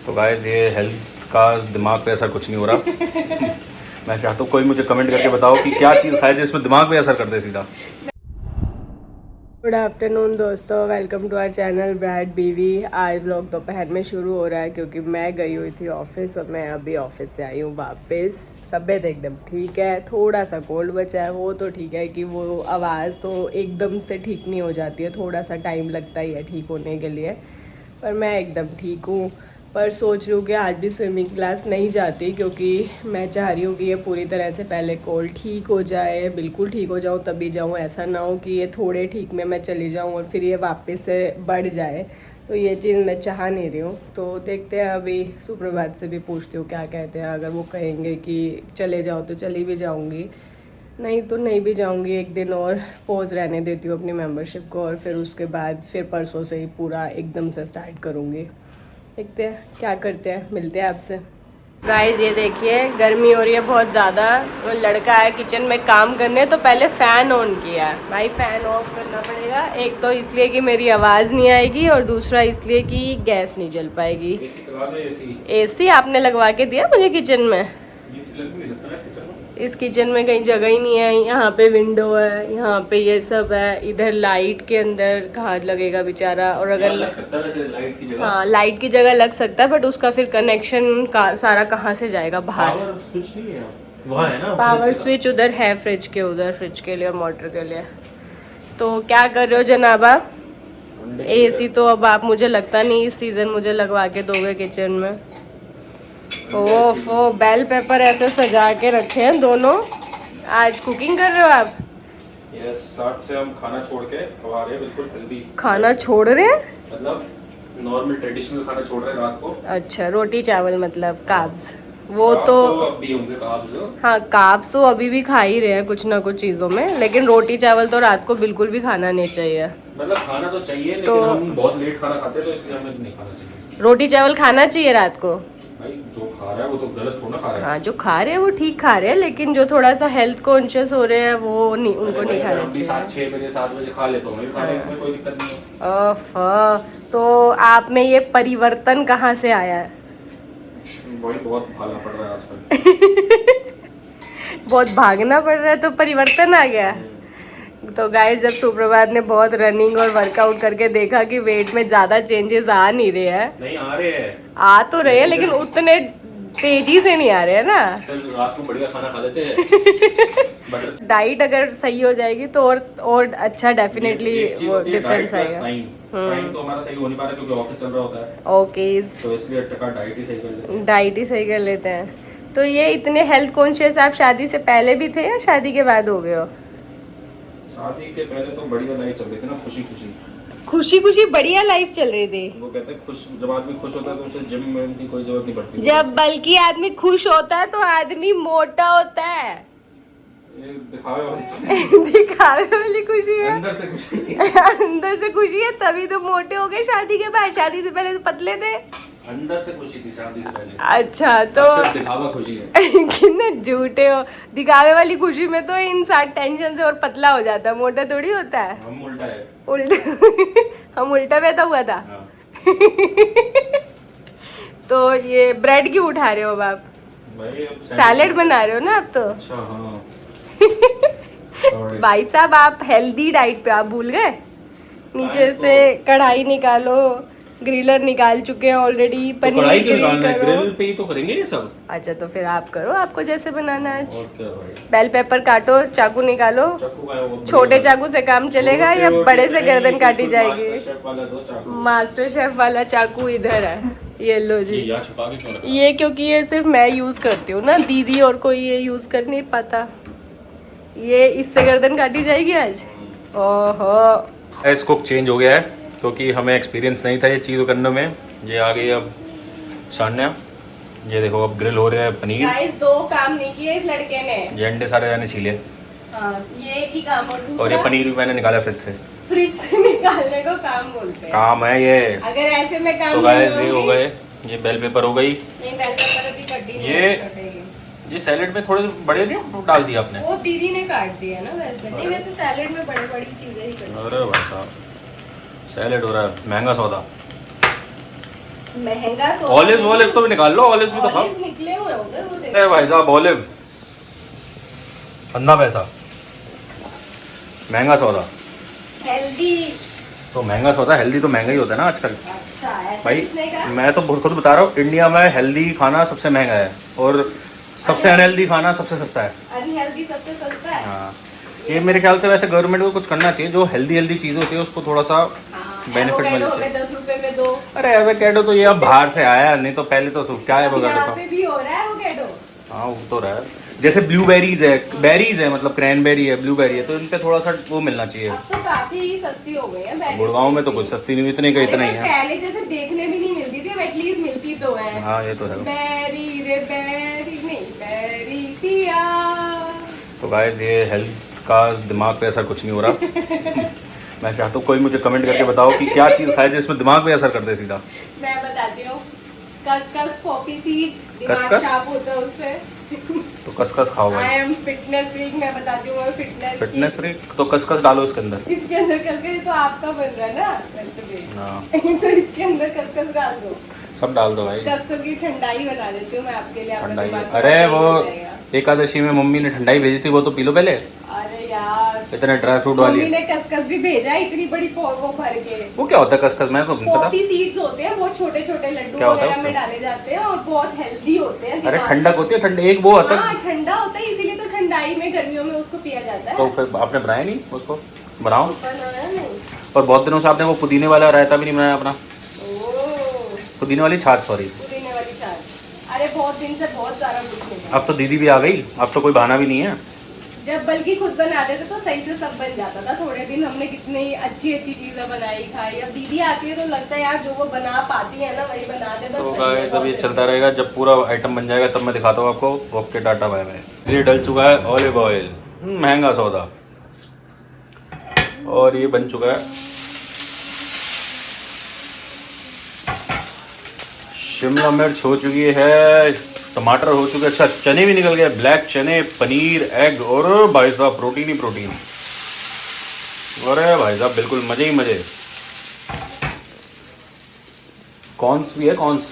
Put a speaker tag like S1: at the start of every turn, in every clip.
S1: तो गाइस ये हेल्थ का दिमाग पे असर कुछ नहीं हो रहा। मैं चाहता हूँ कोई मुझे कमेंट करके बताओ कि क्या चीज़ खाए जिसमें दिमाग पे असर कर दे सीधा।
S2: गुड आफ्टरनून दोस्तों, वेलकम टू आवर चैनल ब्राइड बीवी। आज व्लॉग दोपहर में शुरू हो रहा है क्योंकि मैं गई हुई थी ऑफिस और मैं अभी ऑफिस से आई हूँ वापस। तबीयत एकदम ठीक है, थोड़ा सा कोल्ड बचा है, वो तो ठीक है कि वो आवाज़ तो एकदम से ठीक नहीं हो जाती है, थोड़ा सा टाइम लगता ही है ठीक होने के लिए। पर मैं एकदम ठीक हूँ। पर सोच रही हूँ कि आज भी स्विमिंग क्लास नहीं जाती क्योंकि मैं चाह रही हूँ कि ये पूरी तरह से पहले कोल्ड ठीक हो जाए, बिल्कुल ठीक हो जाऊँ तभी जाऊँ। ऐसा ना हो कि ये थोड़े ठीक में मैं चली जाऊँ और फिर ये वापस से बढ़ जाए, तो ये चीज़ मैं चाह नहीं रही हूँ। तो देखते हैं, अभी सुप्रभात से भी पूछती हूँ क्या कहते हैं। अगर वो कहेंगे कि चले जाओ तो चली भी जाऊँगी, नहीं तो नहीं भी जाऊँगी। एक दिन और पॉज रहने देती हूँ अपनी मेंबरशिप को और फिर उसके बाद फिर परसों से ही पूरा एकदम से स्टार्ट करूँगी। देखते हैं क्या करते हैं, मिलते हैं आपसे। गाइस ये देखिए गर्मी हो रही है बहुत ज़्यादा। वो लड़का आया किचन में काम करने तो पहले फ़ैन ऑन किया है। भाई फ़ैन ऑफ करना पड़ेगा, एक तो इसलिए कि मेरी आवाज़ नहीं आएगी और दूसरा इसलिए कि गैस नहीं जल पाएगी। एसी आपने लगवा के दिया मुझे किचन में? इस किचन में कहीं जगह ही नहीं है। यहाँ पे विंडो है, यहाँ पे ये सब है, इधर लाइट के अंदर कहाँ लगेगा बेचारा। और अगर
S1: लग सकता है वैसे लाइट की जगह।
S2: हाँ लाइट की जगह लग सकता है, बट उसका फिर कनेक्शन का सारा कहाँ से जाएगा बाहर?
S1: पावर स्विच नहीं है वहाँ, है ना
S2: पावर स्विच उधर है फ्रिज के, उधर फ्रिज के लिए और मोटर के लिए। तो क्या कर रहे हो जनाबा? एसी तो अब आप, मुझे लगता नहीं इस सीज़न मुझे लगवा के दोगे किचन में। ओफो, बेल पेपर ऐसे सजा के रखे हैं दोनों। आज कुकिंग कर रहे हो आप?
S1: यस, 60 से हम खाना छोड़ के अब आ रहे हैं बिल्कुल हेल्दी।
S2: खाना छोड़ रहे हैं
S1: मतलब नॉर्मल ट्रेडिशनल खाना छोड़ रहे हैं रात को।
S2: अच्छा, रोटी चावल मतलब काब्स। वो तो
S1: अब भी होंगे काब्स।
S2: हाँ, काब्स तो अभी भी खा ही रहे हैं कुछ ना कुछ चीज़ों में, लेकिन रोटी चावल तो रात को बिल्कुल भी खाना नहीं चाहिए।
S1: मतलब खाना तो चाहिए लेकिन
S2: तो
S1: हम बहुत लेट खाना खाते हैं तो इसलिए हमें नहीं खाना चाहिए।
S2: रोटी चावल खाना चाहिए रात को।
S1: भाई जो खा रहा है वो तो गलत थोड़ा खा रहा है।
S2: हाँ, जो खा रहे हैं वो ठीक खा रहे हैं, लेकिन जो थोड़ा सा हेल्थ कॉन्शियस हो रहे हैं वो नहीं, उनको नहीं खाना चाहिए।
S1: 6 बजे 7 बजे खा ले तो हमें भी खा लेंगे, कोई दिक्कत नहीं है।
S2: तो आप में ये परिवर्तन कहाँ से आया है?
S1: वही बहुत भागना पड़ रहा है आजकल।
S2: बहुत भागना पड़ रहा है तो परिवर्तन आ गया। तो गाइस जब सुप्रभात ने बहुत रनिंग और वर्कआउट करके देखा कि वेट में ज़्यादा चेंजेस आ नहीं रहे हैं।
S1: नहीं आ रहे हैं,
S2: आ तो रहे हैं लेकिन उतने तेजी से नहीं आ रहे हैं ना।
S1: तो रात को बढ़िया खाना खा लेते हैं।
S2: डाइट अगर सही हो जाएगी तो और अच्छा डेफिनेटली वो डिफरेंस आएगा।
S1: टाइम तो हमारा सही हो नहीं पा रहा क्योंकि ऑफिस चल रहा होता है।
S2: ओके,
S1: तो इसलिए टका डाइट ही सही कर लेते हैं।
S2: डाइट ही सही कर लेते हैं। तो ये इतने हेल्थ कॉन्शियस आप शादी से पहले भी थे या शादी के बाद हो गए हो?
S1: शादी के पहले तो बढ़िया लाइफ चल रही थी ना, खुशी खुशी
S2: खुशी खुशी बढ़िया लाइफ चल रही थी।
S1: वो कहते हैं खुश, जब आदमी खुश होता है तो उसे जिम में की कोई जरूरत नहीं पड़ती।
S2: जब बल्कि आदमी खुश होता है तो आदमी मोटा होता है।
S1: ये दिखावे वाली
S2: दिखावे वाली खुशी है,
S1: अंदर से खुशी नहीं।
S2: अंदर से खुशी है, तभी तो मोटे हो गए शादी के बाद। शादी से पहले तो पतले थे।
S1: अंदर से खुशी थी शादी से पहले।
S2: अच्छा, तो
S1: सिर्फ दिखावा खुशी है।
S2: कितने झूठे हो। दिखावे वाली खुशी में तो इंसान टेंशन से और पतला हो जाता है, मोटा थोड़ी होता है।
S1: हम उल्टा है।
S2: उल्टा हम उल्टा पैदा हुआ था।
S1: हाँ।
S2: तो ये ब्रेड क्यों उठा रहे हो अब आप?
S1: भाई
S2: सैलेड बना रहे हो ना आप तो।
S1: अच्छा हाँ।
S2: भाई साहब आप हेल्दी डाइट पे आप भूल गए। नीचे से कढ़ाई निकालो, ग्रिलर निकाल चुके हैं ऑलरेडी। पनीर
S1: कढ़ाई क्यों
S2: ग्रिल
S1: निकालना है?
S2: करो।
S1: ग्रिल पे ही तो करेंगे ये सब।
S2: अच्छा तो फिर आप करो, आपको जैसे बनाना है। आज
S1: और क्या भाई।
S2: बेल पेपर काटो, चाकू निकालो।
S1: चाकू का है वो,
S2: छोटे चाकू से काम चलेगा या बड़े से गर्दन काटी जाएगी?
S1: मास्टर शेफ वाला दो चाकू।
S2: मास्टर शेफ वाला चाकू इधर है, ये लो जी।
S1: ये यहाँ छुपा के क्यों रखा?
S2: ये क्योंकि ये सिर्फ मैं यूज करती हूँ ना, दीदी और कोई ये यूज कर नहीं पाता। ये इससे गर्दन काटी जाएगी आज। ओहो,
S1: इसको चेंज हो गया है क्योंकि हमें एक्सपीरियंस नहीं था ये चीज़ करने में। ये आ गई अब सान्या। ये देखो अब ग्रिल हो रहा है पनीर।
S2: गाइस दो काम नहीं किए इस लड़के ने।
S1: ये अंडे सारे जाने छीले।
S2: हाँ, ये एक ही काम।
S1: और ये पनीर भी मैंने निकाला
S2: फ्रिज से निकालने को काम बोलते हैं।
S1: काम है ये।
S2: अगर ऐसे में काम
S1: तो
S2: नहीं
S1: गाइस ये हो
S2: होगी-
S1: गए, ये बेल पेपर हो गई।
S2: नहीं, बेल पेपर अभी कटी नहीं
S1: ये-
S2: कटेगी।
S1: ये सैलेड में थोड़े बड़े नहीं डाल दिया आपने?
S2: वो दीदी ने काट दिया ना वैसे। नहीं, वैसे सैलेड में बड़ी बड़ी चीजें ही करती
S1: अरे भाई साहब, सैलेड हो रहा है महंगा सौदा।
S2: महंगा सोडा
S1: ऑलिव्स वॉलिव्स तो भी निकाल लो, ऑलिव्स भी तो खाओ।
S2: ऑलिव निकले हुए होंगे वो देखो।
S1: अरे भाई साहब ऑलिव 15 पैसा, महंगा सौदा।
S2: हेल्दी।
S1: तो महंगा सौदा, हेल्दी तो महंगा ही होता है ना आजकल।
S2: अच्छा ऐसा
S1: भाई
S2: किसने कहा?
S1: मैं तो खुद बता रहा हूँ, इंडिया में हेल्दी खाना सबसे महंगा है और सबसे अनहेल्दी खाना सबसे सस्ता है।
S2: अनहेल्दी सबसे सस्ता है।
S1: हाँ, ये मेरे ख्याल से वैसे गवर्नमेंट को कुछ करना चाहिए, जो हेल्दी चीज़ होती है उसको थोड़ा सा बेनिफिट मिलना चाहिए।
S2: 10 रुपए में दो।
S1: अरे एवोकेडो तो ये अब बाहर से आया, नहीं तो पहले तो क्या है एवोकेडो
S2: यहाँ
S1: तो।
S2: पे भी हो रहा है एवोकेडो।
S1: हाँ वो तो रहा है, जैसे ब्लूबेरीज है, बेरीज है मतलब क्रैनबेरी है, ब्लूबेरी है, तो इन पे थोड़ा सा वो मिलना चाहिए।
S2: अब तो काफी सस्ती हो गई है बेरीज।
S1: गुड़गांव में तो कुछ सस्ती नहीं, इतने का इतना ही है।
S2: पहले जैसे देखने भी नहीं मिलती थी, एटलीस्ट मिलती तो है।
S1: हाँ ये तो है।
S2: बेरी रे बेरी नहीं बेरी पिया।
S1: तो गाइस ये हेल्थ का दिमाग पे असर कुछ नहीं हो रहा। मैं चाहता हूँ कोई मुझे कमेंट करके बताओ कि क्या चीज़ खाए जिसमें दिमाग पे असर कर दे सीधा।
S2: मैं बताती हूँ, कस पॉपी सीड्स, दिमाग
S1: खसखस?
S2: शार्प होता है उससे।
S1: तो कसकस खाओ
S2: आई
S1: भाई।
S2: एम फिटनेस फ्रीक, मैं बताती हूँ
S1: फिटनेस फ्रीक, तो कसकस डालो इसके अंदर।
S2: इसके अंदर कसकस तो आपका बन रहा है ना वैसे भी।
S1: हाँ
S2: तो इसके अंदर कसकस डाल दो।
S1: सब डाल दो भाई।
S2: कसकस की ठंडाई बना देती हूँ मैं आपके लिए। आपका
S1: ठंडाई,
S2: दिमाग
S1: अरे
S2: ठंडा
S1: वो
S2: हो जाएगा।
S1: एकादशी में मम्मी ने ठंडाई भेजी थी, वो तो पी लो पहले।
S2: अरे यार
S1: इतने ड्राई फ्रूट
S2: मम्मी
S1: वाली।
S2: ने कसकस भी भेजा इतनी बड़ी वो भर के।
S1: वो क्या होता है कसकस, मैं तो नहीं पता।
S2: पॉपी सीड्स होते हैं, वो छोटे छोटे लड्डू
S1: क्या होता है
S2: वगैरह में
S1: उसमें?
S2: डाले जाते हैं और बहुत हेल्दी होते हैं।
S1: अरे
S2: दिमाग
S1: ठंडक होती है, ठंडे एक वो होता है।
S2: हाँ ठंडा होता है, इसीलिए तो ठंडाई में गर्मियों में उसको पिया जाता है।
S1: तो फिर आपने बनाया नहीं उसको, बनाओ।
S2: बनाया नहीं।
S1: और बहुत दिनों से आपने वो पुदीने वाला रायता भी नहीं बनाया अपना,
S2: ओह,
S1: पुदीने वाली छाछ, सॉरी।
S2: पुदीने वाली चाय। अरे बहुत दिन से बहुत सारा कुछ नहीं।
S1: अब तो दीदी भी आ गई, अब तो कोई बहाना भी नहीं है।
S2: जब बल्कि खुद बनाते थे तो सही से सब बन जाता था। थोड़े दिन हमने कितनी अच्छी अच्छी चीजें बनाई खाई। अब दीदी आती है तो लगता है यार जो वो बना पाती है ना वही बना दे बस।
S1: तो
S2: सही है,
S1: गाइस अब ये
S2: बहुत
S1: चलता रहेगा, जब पूरा आइटम बन जाएगा तब मैं दिखाता हूँ आपको। Okay tata bye bye. ये डल चुका है ऑलिव ऑयल, महंगा सौदा, और ये बन चुका है शिमला मिर्च हो चुकी है, टमाटर हो चुके, अच्छा चने भी निकल गए, ब्लैक चने, पनीर, एग, और भाई साहब प्रोटीन ही प्रोटीन। अरे भाई साहब बिल्कुल मजे ही मजे। कॉर्न्स भी है, कॉर्न्स।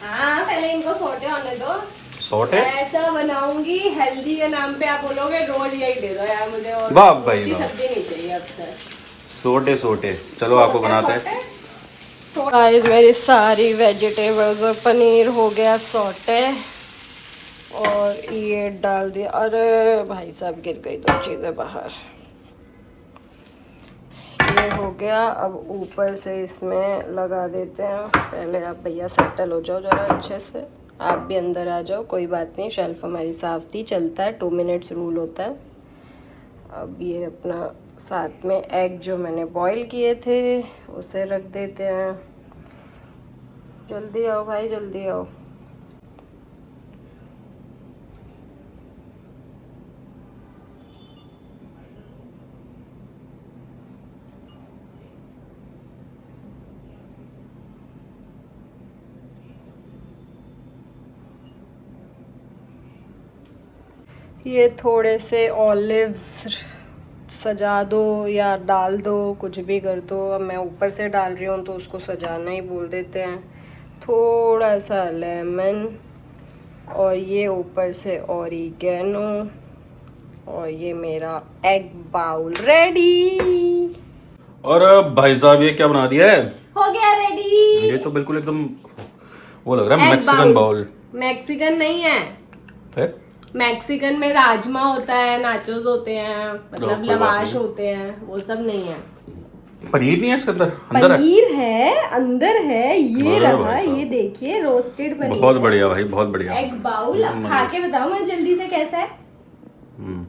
S2: हाँ पहले इनको सोटे होने दो।
S1: सॉटे
S2: ऐसा बनाऊंगी हेल्दी के नाम पे, आप बोलोगे रोज यही दे दो यार मुझे, और
S1: वाह भाई
S2: रोटी
S1: वाह।
S2: सब्जी नहीं चाहिए अब से।
S1: सोटे सोटे, चलो आपको बनाते हैं।
S2: गाइस मेरी सारी वेजिटेबल्स और पनीर हो गया सॉटे, और ये डाल दिया। अरे भाई साहब गिर गई दो चीज़ें बाहर। ये हो गया। अब ऊपर से इसमें लगा देते हैं। पहले आप भैया सेटल हो जाओ जरा अच्छे से, आप भी अंदर आ जाओ, कोई बात नहीं, शेल्फ हमारी साफ थी, चलता है, 2 मिनट्स रूल होता है। अब ये अपना साथ में एग जो मैंने बॉईल किए थे उसे रख देते हैं। जल्दी आओ भाई जल्दी आओ। ये थोड़े से ऑलिव्स सजा दो या डाल दो, कुछ भी कर दो। अब मैं ऊपर से डाल रही हूँ तो उसको सजाना ही बोल देते हैं। थोड़ा सा लेमन, और ये ऊपर से ऑरिगेनो, और ये मेरा एग बाउल रेडी।
S1: और भाई साहब ये क्या बना दिया है?
S2: हो गया रेडी।
S1: ये तो बिल्कुल एकदम वो लग रहा है,
S2: Egg
S1: Mexican
S2: bowl।
S1: Bowl.
S2: Mexican नहीं है,
S1: फिर
S2: मैक्सिकन में राजमा होता है, नाचोस होते हैं, मतलब
S1: कोई बात
S2: लवाश
S1: नहीं।
S2: होते हैं, वो सब नहीं है।
S1: पनीर नहीं है इसके अंदर, अंदर है।
S2: पनीर है, अंदर है, ये
S1: अरे
S2: रहा,
S1: भाई साहब।
S2: ये देखिए रोस्टेड पनीर।
S1: बहुत बढ़िया भाई, बहुत बढ़िया।
S2: Egg bowl. अब खा के बताओ मैं जल्दी से कैसा है।
S1: हम्म।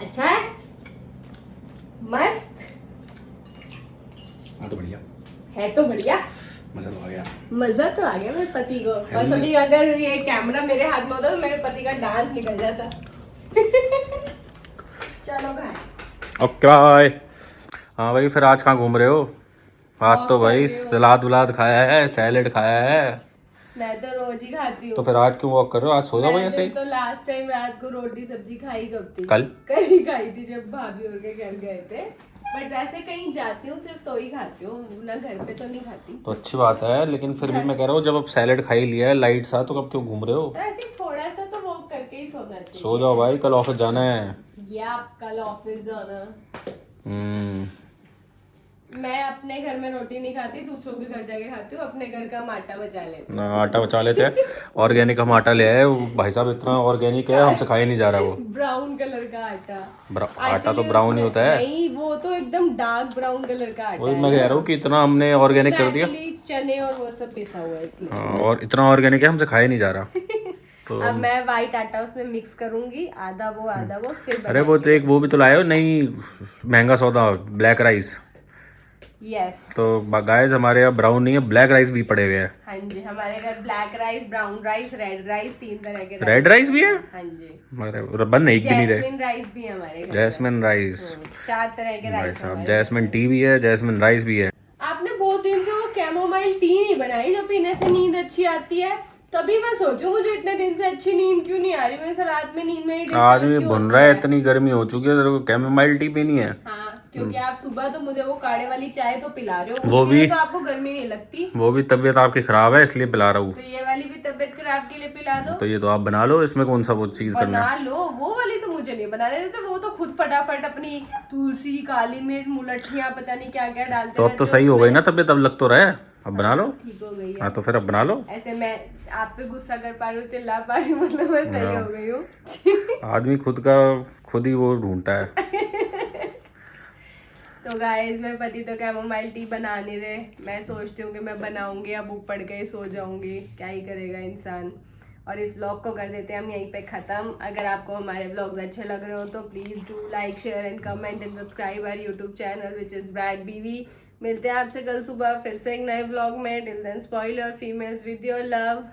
S2: अच्छा है, मस्त
S1: हाँ तो बढ़िया
S2: है, तो बढ़िया।
S1: मजा तो आ गया।
S2: मजा तो आ गया मेरे पति को। बस अभी अगर ये कैमरा मेरे हाथ में होता तो मेरे पति का डांस निकल जाता। चलो भाई।
S1: ओके। हाँ भाई फिर आज कहाँ घूम रहे हो? आज तो भाई सलाद वलाद खाया है, सैलेड खाया है,
S2: मैं तो रोज ही खाती हूँ।
S1: तो फिर आज क्यों वॉक कर रहे हो? आज सो जाओ भाई ऐसे ही।
S2: तो लास्ट टाइम रात को रोटी सब्जी खाई कब थी?
S1: कल
S2: ही खाई थी जब भाभी और के घर गए थे। बट वैसे कहीं जाती हूँ सिर्फ तो ही खाती हूँ, ना घर पे तो नहीं खाती।
S1: तो अच्छी बात है, लेकिन फिर भी मैं कह रहा हूँ जब अब सैलेड खा ही लिया है लाइट सा, तो कब क्यों घूम रहे हो?
S2: तो ऐसे थोड़ा सा तो वॉक करके ही सोना चाहिए।
S1: सो जाओ भाई, कल ऑफिस जाना है।
S2: या कल ऑफिस जाना। मैं अपने घर में रोटी नहीं खाती, दूसरों के घर जाके खाती हूँ। अपने घर का हम आटा बचा लेते
S1: ना आटा बचा लेते हैं। ऑर्गेनिक हम आटा ले आए, वो भाई साहब इतना ऑर्गेनिक है, हमसे खाया नहीं जा रहा वो।
S2: ब्राउन कलर का आटा।
S1: आटा तो ब्राउन ही होता है।
S2: नहीं, वो तो एकदम डार्क ब्राउन कलर का आटा
S1: वही
S2: है।
S1: मैं कह रहा हूँ कि इतना हमने ऑर्गेनिक कर दिया।
S2: चने और वो सब पिसा हुआ है इसलिए।
S1: हाँ, और इतना ऑर्गेनिक है, हमसे खाया नहीं जा रहा। तो
S2: अब मैं वाइट आटा उसमें मिक्स करूंगी, आधा वो फिर
S1: अरे वो तो एक वो भी तो लाए हो नई महंगा सौदा, ब्लैक राइस।
S2: यस।
S1: तो गाइस हमारे यहाँ ब्राउन नहीं है, ब्लैक राइस भी पड़े हुए हैं।
S2: हाँ जी, हमारे घर black rice, brown rice, red rice, 3 तरह के
S1: रेड राइस भी है?
S2: हाँ जी।
S1: हमारे बन एक भी नहीं रहे।
S2: जैस्मिन राइस भी है हमारे घर।
S1: जैस्मिन राइस,
S2: 4 तरह के
S1: भाई
S2: राइस।
S1: साहब जैस्मिन टी भी है, जैस्मिन राइस भी है।
S2: आपने बहुत दिन से वो कैमोमाइल टी नहीं बनाई जो पीने से नींद अच्छी आती है। तभी मैं सोचूं मुझे इतने दिन से अच्छी नींद क्यों नहीं आ रही, मेरे से रात में नींद मेरी
S1: आदमी भुन रहा है, इतनी गर्मी हो चुकी है, तेरे को कैमोमाइल टी पीनी है?
S2: हाँ, क्योंकि आप सुबह तो मुझे वो काढ़े वाली चाय तो पिला रहे हो,
S1: वो भी
S2: तो आपको गर्मी नहीं लगती।
S1: वो भी तबीयत आपकी खराब है इसलिए पिला रहा हूँ।
S2: तो ये वाली भी तबीयत खराब के लिए पिला दो।
S1: तो ये तो आप बना लो, इसमें कौन सा वो चीज करना है?
S2: बना लो, वो वाली तो मुझे नहीं बनाने देते। वो तो खुद फटाफट अपनी तुलसी, काली मिर्च, मुलट्ठियाँ, पता नहीं क्या क्या डालते।
S1: तो अब तो सही हो गई ना तबीयत, अब लग तो रहा है, अब बना लो।
S2: ठीक हो गई है।
S1: हाँ तो फिर अब बना लो।
S2: ऐसे मैं आप पे गुस्सा कर पा रही हूँ, चिल्ला पा रही हूँ, मतलब मैं सही हो गई हूँ।
S1: आदमी खुद ही वो ढूंढता है।
S2: तो गाइस मेरे पति तो कैमोमाइल टी बना नहीं रहे। मैं सोचती हूँ कि मैं बनाऊंगी, अब ऊपर गए सो जाऊंगी, क्या ही करेगा इंसान। और इस व्लॉग को कर देते हैं हम यहीं पे ख़त्म। अगर आपको हमारे व्लॉग्स अच्छे लग रहे हो तो please do like, share and comment and subscribe our YouTube channel which is ब्रैड बीवी। मिलते हैं आपसे कल सुबह फिर से एक नए व्लॉग में। Till then spoil your females with your love.